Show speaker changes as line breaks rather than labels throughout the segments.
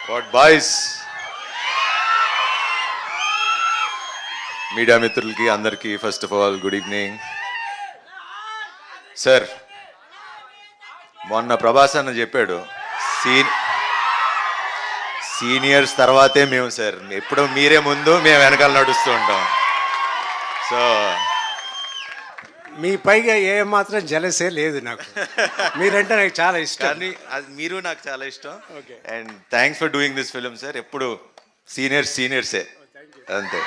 What boys, media మిత్రులకి అందరికీ first of all good evening. Sir, మొన్న ప్రభాస్ అన్న చెప్పాడు సీనియర్స్ తర్వాతే మేము సార్, ఎప్పుడో మీరే ముందు మేము వెనకాల నడుస్తూ ఉంటాం. సో
మీ పైగా ఏ మాత్రం జలసే లేదు నాకు. మీరంటే నాకు చాలా ఇష్టం.
కానీ అది మీరు నాకు చాలా ఇష్టం.
Okay.
And thanks for doing this film sir. ఎప్పుడు సీనియర్సే అంతే.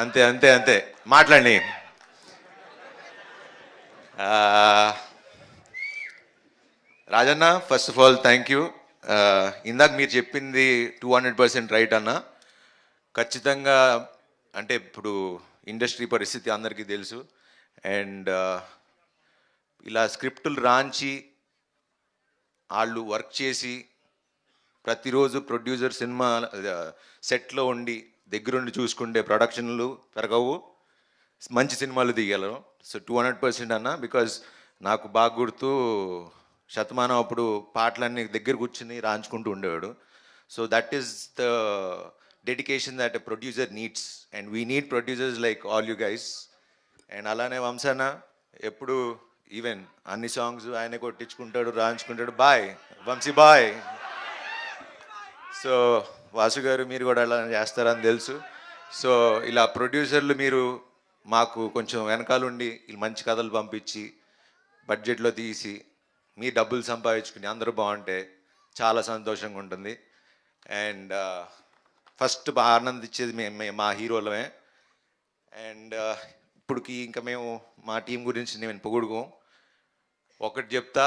అంతే అంతే అంతే మాట్లాడండి. Rajanna, first of all thank you. ఇందాక మీరు చెప్పింది 200% రైట్ అన్న. ఖచ్చితంగా అంటే ఇప్పుడు ఇండస్ట్రీ పరిస్థితి అందరికీ తెలుసు. అండ్ ఇలా స్క్రిప్టులు రాంచి వాళ్ళు వర్క్ చేసి ప్రతిరోజు ప్రొడ్యూసర్ సినిమా సెట్లో ఉండి దగ్గరుండి చూసుకుంటే ప్రొడక్షన్లు పెరగవు, మంచి సినిమాలు తీయగలరు. సో 200% అన్న. బికాజ్ నాకు బాగా గుర్తు, శతమానం అప్పుడు పాటలన్నీ దగ్గర కూర్చుని రాంచుకుంటూ ఉండేవాడు. So that is the dedication that a producer needs, and we need producers like all you guys. అండ్ అలానే వంశన్న ఎప్పుడు ఈవెన్ అన్ని సాంగ్స్ ఆయనే కొట్టించుకుంటాడు, రాయించుకుంటాడు. బాయ్ వంశీ బాయ్. సో వాసు గారు, మీరు కూడా అలా చేస్తారని తెలుసు. సో ఇలా ప్రొడ్యూసర్లు మీరు మాకు కొంచెం వెనకాలండి వీళ్ళు మంచి కథలు పంపించి బడ్జెట్లో తీసి మీ డబ్బులు సంపాదించుకుని అందరూ బాగుంటే చాలా సంతోషంగా ఉంటుంది. అండ్ ఫస్ట్ ఆనందించేది మా హీరోలమే. అండ్ ఇప్పటికి ఇంకా మేము మా టీం గురించి నేను పొగుడుకోం. ఒకటి చెప్తా,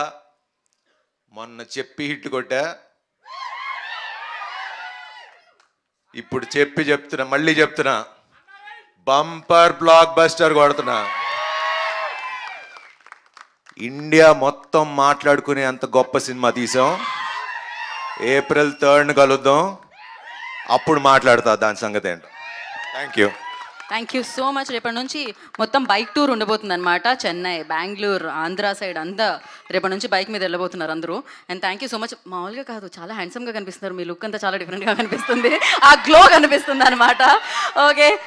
మొన్న చెప్పి హిట్ కొట్టా, ఇప్పుడు చెప్తున్నా, మళ్ళీ చెప్తున్నా, బంపర్ బ్లాక్ బస్టర్ కొడుతున్నా. ఇండియా మొత్తం మాట్లాడుకునే అంత గొప్ప సినిమా తీసాం. April 3rd కలుద్దాం, అప్పుడు మాట్లాడతా దాని సంగతి ఏంటో. Thank you
so much. రేపటి నుంచి మొత్తం బైక్ టూర్ ఉండబోతుంది అనమాట. చెన్నై, బెంగళూరు, ఆంధ్ర సైడ్ అంతా రేపటి నుంచి బైక్ మీద వెళ్ళబోతున్నారు అందరూ. And thank you so much. మామూలుగా కాదు, చాలా హ్యాండ్సమ్గా కనిపిస్తున్నారు. మీ లుక్ అంతా చాలా డిఫరెంట్గా కనిపిస్తుంది, ఆ గ్లో కనిపిస్తుంది అనమాట. ఓకే.